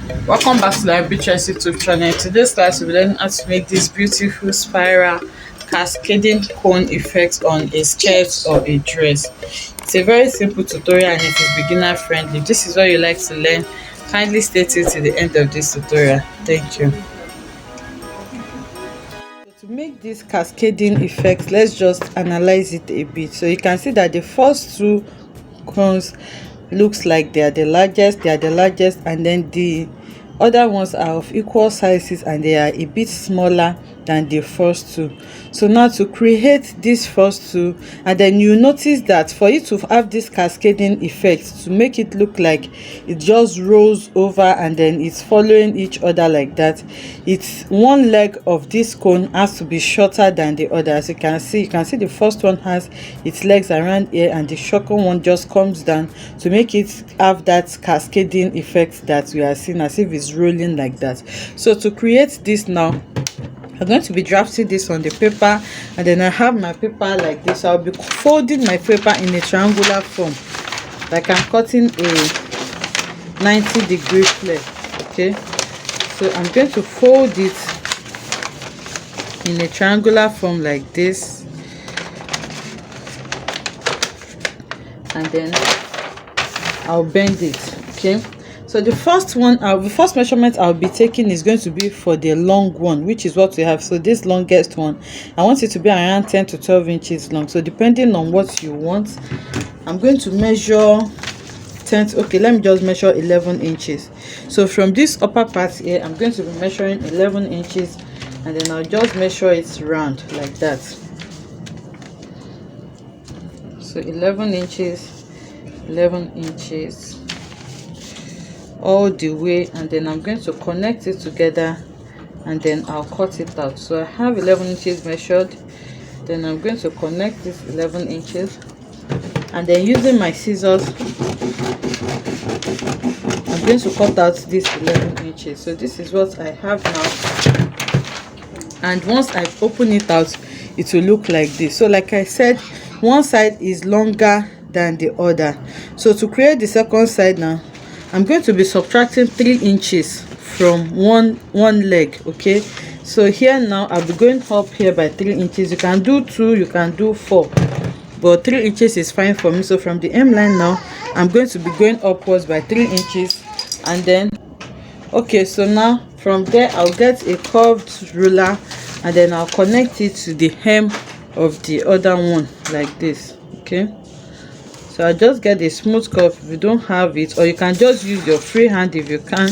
Welcome back to the Arbitrage YouTube channel. In today's class, we'll learn how to make this beautiful spiral cascading cone effect on a skirt or a dress. It's a very simple tutorial and it is beginner friendly. If this is what you like to learn, kindly stay till the end of this tutorial. Thank you. To make this cascading effect, let's just analyze it a bit. So you can see that the first two cones looks like they are the largest, and then the other ones are of equal sizes and they are a bit smaller than the first two. So now to create these first two, and then you notice that for it to have this cascading effect, to make it look like it just rolls over and then it's following each other like that, it's one leg of this cone has to be shorter than the other. As you can see the first one has its legs around here and the second one just comes down to make it have that cascading effect that we are seeing, as if it's rolling like that. So to create this now, I'm going to be drafting this on the paper, and then I have my paper like this. I'll be folding my paper in a triangular form, like I'm cutting a 90-degree flare. Okay, so I'm going to fold it in a triangular form like this, and then I'll bend it. Okay, so the first measurement I'll be taking is going to be for the long one, which is what we have. So this longest one, I want it to be around 10 to 12 inches long. So depending on what you want, I'm going to measure 10. Okay, let me just measure 11 inches. So from this upper part here, I'm going to be measuring 11 inches, and then I'll just measure it round like that. So 11 inches all the way, and then I'm going to connect it together and then I'll cut it out. So I have 11 inches measured, then I'm going to connect this 11 inches, and then using my scissors I'm going to cut out this 11 inches. So this is what I have now, and once I open it out, it will look like this. So like I said, one side is longer than the other. So to create the second side now, I'm going to be subtracting 3 inches from one leg. Okay, so here now I'll be going up here by 3 inches. You can do 2, you can do 4, but 3 inches is fine for me. So from the hem line now, I'm going to be going upwards by 3 inches, and then okay, so now from there I'll get a curved ruler, and then I'll connect it to the hem of the other one like this. Okay, so I just get a smooth curve if you don't have it, or you can just use your free hand if you can.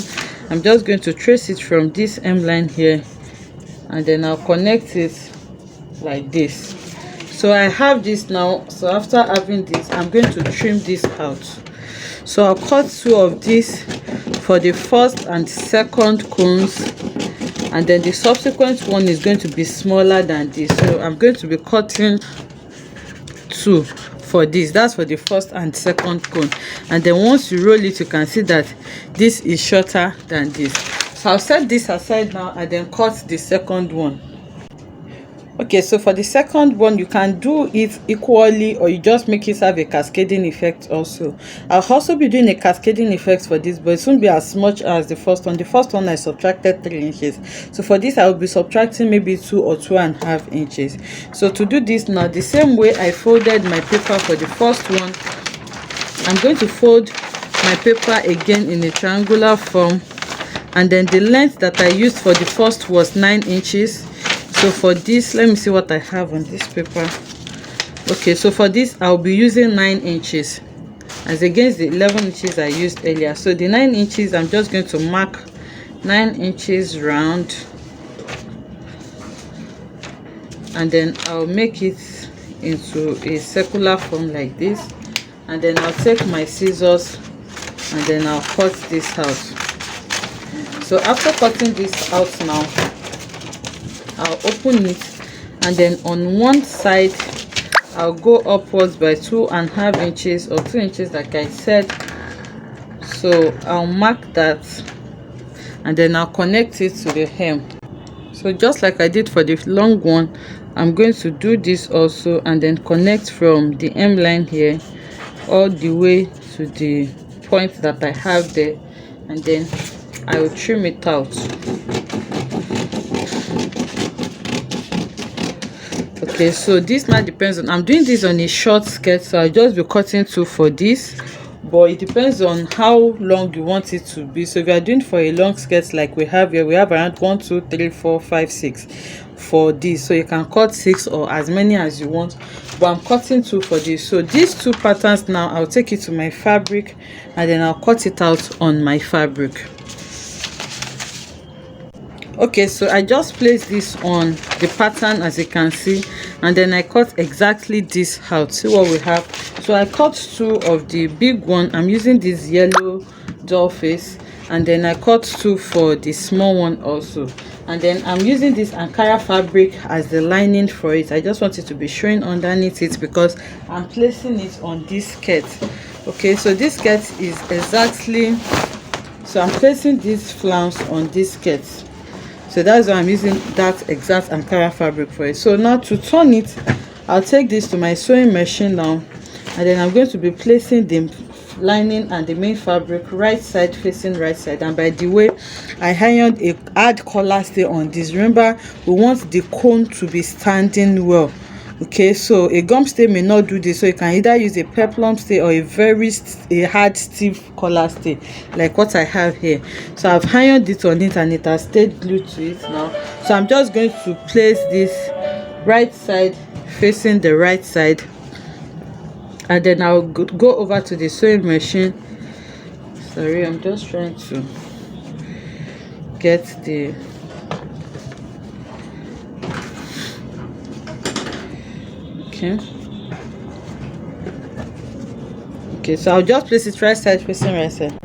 I'm just going to trace it from this hem line here, and then I'll connect it like this. So I have this now. So after having this, I'm going to trim this out. So I'll cut 2 of this for the first and second cones, and then the subsequent one is going to be smaller than this. So I'm going to be cutting 2 for this. That's for the first and second cone, and then once you roll it, you can see that this is shorter than this. So I'll set this aside now and then cut the second one. Okay, so for the second one, you can do it equally, or you just make it have a cascading effect also. I'll also be doing a cascading effect for this, but it won't be as much as the first one. The first one I subtracted 3 inches. So for this, I will be subtracting maybe 2 or 2.5 inches. So to do this now, the same way I folded my paper for the first one, I'm going to fold my paper again in a triangular form, and then the length that I used for the first was 9 inches. So for this, let me see what I have on this paper. Okay, so for this I'll be using 9 inches as against the 11 inches I used earlier. So the 9 inches, I'm just going to mark 9 inches round, and then I'll make it into a circular form like this, and then I'll take my scissors and then I'll cut this out. So after cutting this out now, I'll open it, and then on one side I'll go upwards by 2.5 inches or 2 inches like I said. So I'll mark that, and then I'll connect it to the hem. So just like I did for the long one, I'm going to do this also, and then connect from the hem line here all the way to the point that I have there, and then I will trim it out. Okay, so this now depends on, I'm doing this on a short skirt, so I'll just be cutting 2 for this, but it depends on how long you want it to be. So if you are doing for a long skirt like we have here, we have around 1 2 3 4 5 6 for this, so you can cut 6 or as many as you want, but I'm cutting 2 for this. So these 2 patterns now, I'll take it to my fabric and then I'll cut it out on my fabric. Okay, so I just placed this on the pattern, as you can see, and then I cut exactly this out. See what we have. So I cut 2 of the big one. I'm using this yellow doll face, and then I cut 2 for the small one also. And then I'm using this ankara fabric as the lining for it. I just want it to be showing underneath it because I'm placing it on this skirt. Okay, so this skirt is exactly, so I'm placing this flounce on this skirt. So that's why I'm using that exact ankara fabric for it. So now to turn it, I'll take this to my sewing machine now, and then I'm going to be placing the lining and the main fabric right side facing right side. And by the way, I ironed a hard collar stay on this. Remember, we want the cone to be standing well. Okay, so a gum stay may not do this, so you can either use a peplum stay or a hard stiff collar stay like what I have here. So I've ironed it on it and it has stayed glued to it now. So I'm just going to place this right side facing the right side, and then I'll go over to the sewing machine. Sorry, I'm just trying to get the okay, so I'll just place it right side facing right side.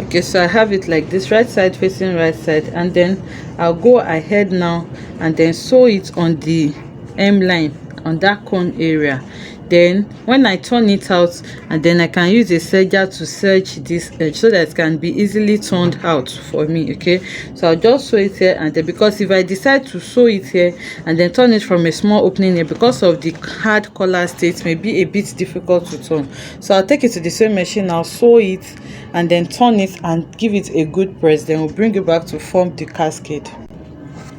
Okay, so I have it like this, right side facing right side, and then I'll go ahead now and then sew it on the hem line on that cone area. Then when I turn it out, and then I can use a serger to serge this edge so that it can be easily turned out for me. Okay, so I'll just sew it here, and then because if I decide to sew it here and then turn it from a small opening here, because of the hard collar stay, it may be a bit difficult to turn. So I'll take it to the sewing machine, I'll sew it and then turn it and give it a good press, then we'll bring it back to form the cascade.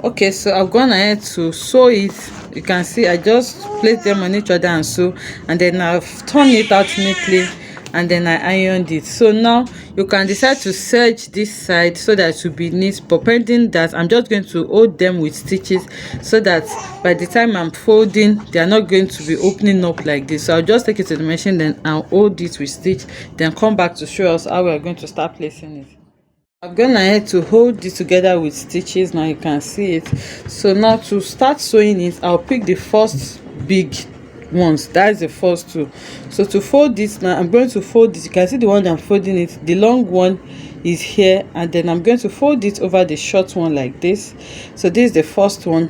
Okay, so I've gone ahead to sew it. You can see I just placed them on each other and sew, and then I've turned it out neatly and then I ironed it. So now you can decide to serge this side so that it will be neat, but pending that, I'm just going to hold them with stitches so that by the time I'm folding, they are not going to be opening up like this. So I'll just take it to the machine, then I'll hold it with stitch, then come back to show us how we are going to start placing it. I've gone ahead to hold it together with stitches. Now you can see it. So now to start sewing it, I'll pick the first big ones. That's the first 2. So to fold this now, I'm going to fold this. You can see the one that I'm folding it, the long one is here, and then I'm going to fold it over the short one like this. So this is the first one.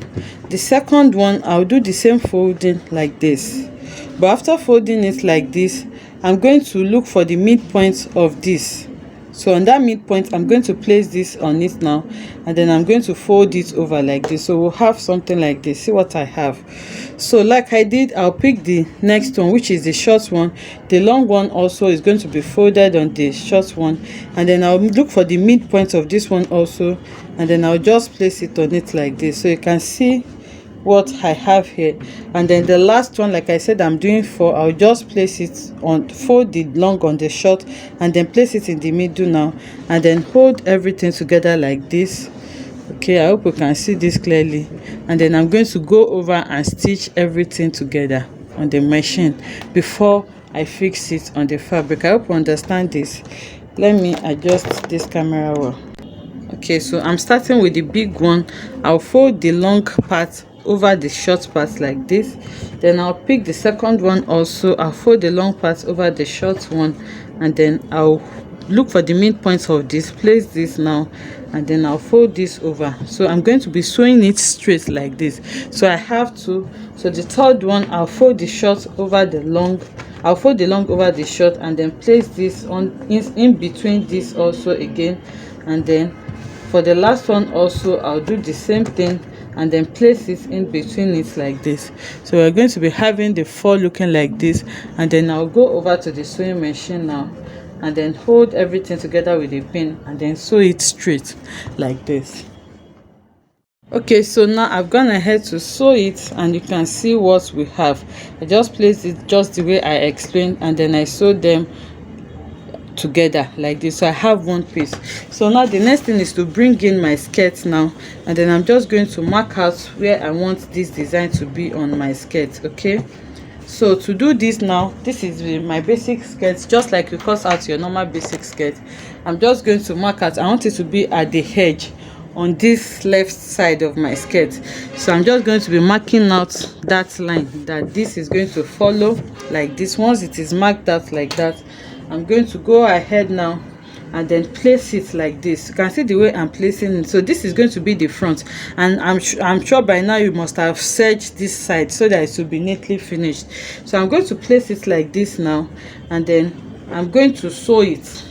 The second one, I'll do the same folding like this, but after folding it like this, I'm going to look for the midpoint of this. So on that midpoint, I'm going to place this on it now, and then I'm going to fold it over like this. So we'll have something like this. See what I have. So like I did, I'll pick the next one, which is the short one. The long one also is going to be folded on the short one, and then I'll look for the midpoint of this one also, and then I'll just place it on it like this. So you can see what I have here. And then the last one, like I said, I'm doing 4. I'll just place it on, fold the long on the short, and then place it in the middle now, and then hold everything together like this. Okay, I hope you can see this clearly. And then I'm going to go over and stitch everything together on the machine before I fix it on the fabric. I hope you understand this. Let me adjust this camera well. Okay, so I'm starting with the big one. I'll fold the long part over the short part like this. Then I'll pick the second one also. I'll fold the long part over the short one, and then I'll look for the midpoint of this, place this now, and then I'll fold this over. So I'm going to be sewing it straight like this. So I have to, so the third one, I'll fold the short over the long, I'll fold the long over the short, and then place this on in between this also again. And then for the last one also, I'll do the same thing and then place it in between it like this. So we're going to be having the 4 looking like this. And then I'll go over to the sewing machine now, and then hold everything together with a pin and then sew it straight like this. Okay, so now I've gone ahead to sew it, and you can see what we have. I just placed it just the way I explained, and then I sewed them together like this, so I have one piece. So now the next thing is to bring in my skirt now, and then I'm just going to mark out where I want this design to be on my skirt. Okay, so to do this now, this is my basic skirt, just like you cut out your normal basic skirt. I'm just going to mark out, I want it to be at the edge on this left side of my skirt. So I'm just going to be marking out that line that this is going to follow like this. Once it is marked out like that, I'm going to go ahead now and then place it like this. You can see the way I'm placing it. So this is going to be the front, and I'm sure by now you must have serged this side so that it will be neatly finished. So I'm going to place it like this now, and then I'm going to sew it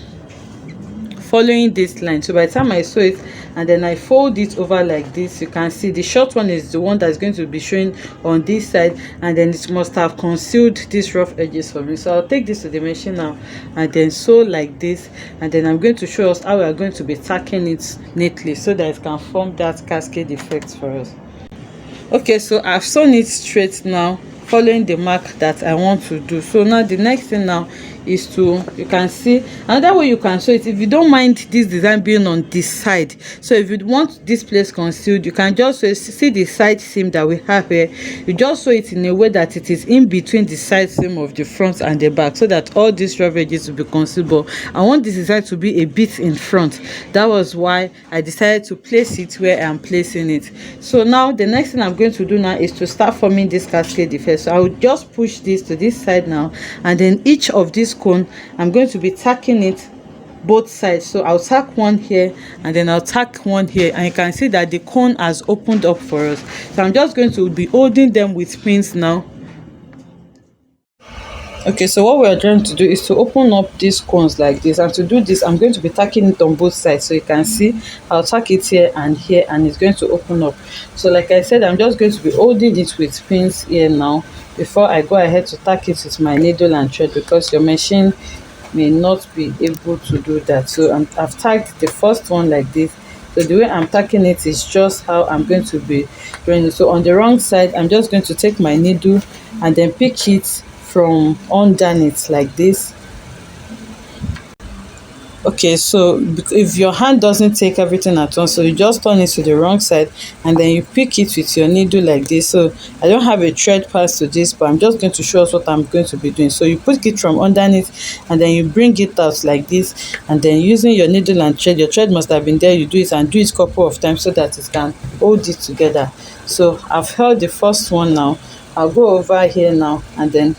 following this line. So by the time I sew it and then I fold it over like this, you can see the short one is the one that's going to be showing on this side, and then it must have concealed these rough edges for me. So I'll take this to the machine now and then sew like this, and then I'm going to show us how we are going to be tacking it neatly so that it can form that cascade effect for us. Okay, so I've sewn it straight now following the mark that I want to do. So now the next thing now is to, you can see another way you can sew it, if you don't mind this design being on this side. So if you want this place concealed, you can just see the side seam that we have here. You just sew it in a way that it is in between the side seam of the front and the back, so that all these rough edges will be concealed. But I want this design to be a bit in front. That was why I decided to place it where I'm placing it. So now the next thing I'm going to do now is to start forming this cascade effect. So I will just push this to this side now, and then each of these cone, I'm going to be tacking it both sides. So I'll tack one here and then I'll tack one here, and you can see that the cone has opened up for us. So I'm just going to be holding them with pins now. Okay, so what we are trying to do is to open up these cones like this, and to do this I'm going to be tacking it on both sides. So you can see I'll tack it here, and it's going to open up. So like I said, I'm just going to be holding it with pins here now before I go ahead to tack it with my needle and thread, because your machine may not be able to do that. So I've tacked the first one like this. So the way I'm tacking it is just how I'm going to be doing it. So on the wrong side, I'm just going to take my needle and then pick it from underneath like this. Okay, so if your hand doesn't take everything at once, so you just turn it to the wrong side and then you pick it with your needle like this. So I don't have a thread pass to this, but I'm just going to show us what I'm going to be doing. So you put it from underneath and then you bring it out like this, and then using your needle and thread, your thread must have been there, you do it and do it a couple of times so that it can hold it together. So I've held the first one now. I'll go over here now and then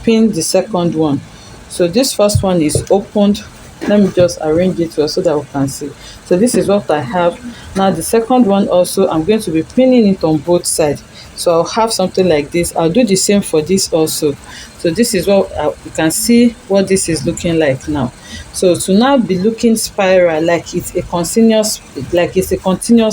pin the second one. So this first one is opened. Let me just arrange it well so that we can see. So this is what I have now. The second one also, I'm going to be pinning it on both sides. So I'll have something like this. I'll do the same for this also. So this is what you can see what this is looking like now. So to now be looking spiral, like it's a continuous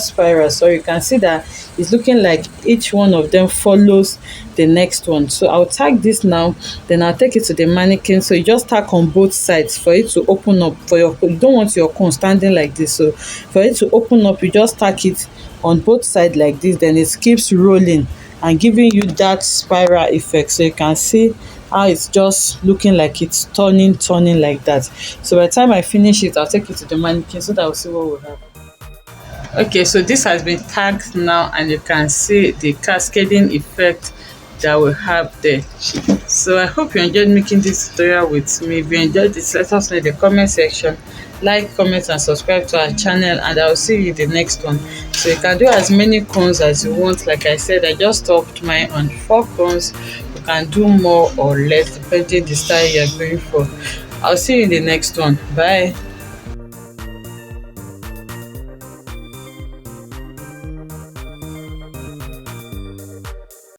spiral. So you can see that it's looking like each one of them follows the next one. So I'll tag this now, then I'll take it to the mannequin. So you just tack on both sides for it to open up. You don't want your cone standing like this, so for it to open up, you just tack it on both sides like this, then it keeps rolling and giving you that spiral effect. So you can see how it's just looking like it's turning like that. So by the time I finish it, I'll take it to the mannequin so that I'll see what we have. Okay, so this has been tagged now, and you can see the cascading effect that we have there. So I hope you enjoyed making this tutorial with me. If you enjoyed this, let us know in the comment section. Like, comment and subscribe to our channel, and I'll see you in the next one. So you can do as many cones as you want. Like I said, I just stopped mine on 4 cones. You can do more or less depending the style you're going for. I'll see you in the next one. Bye.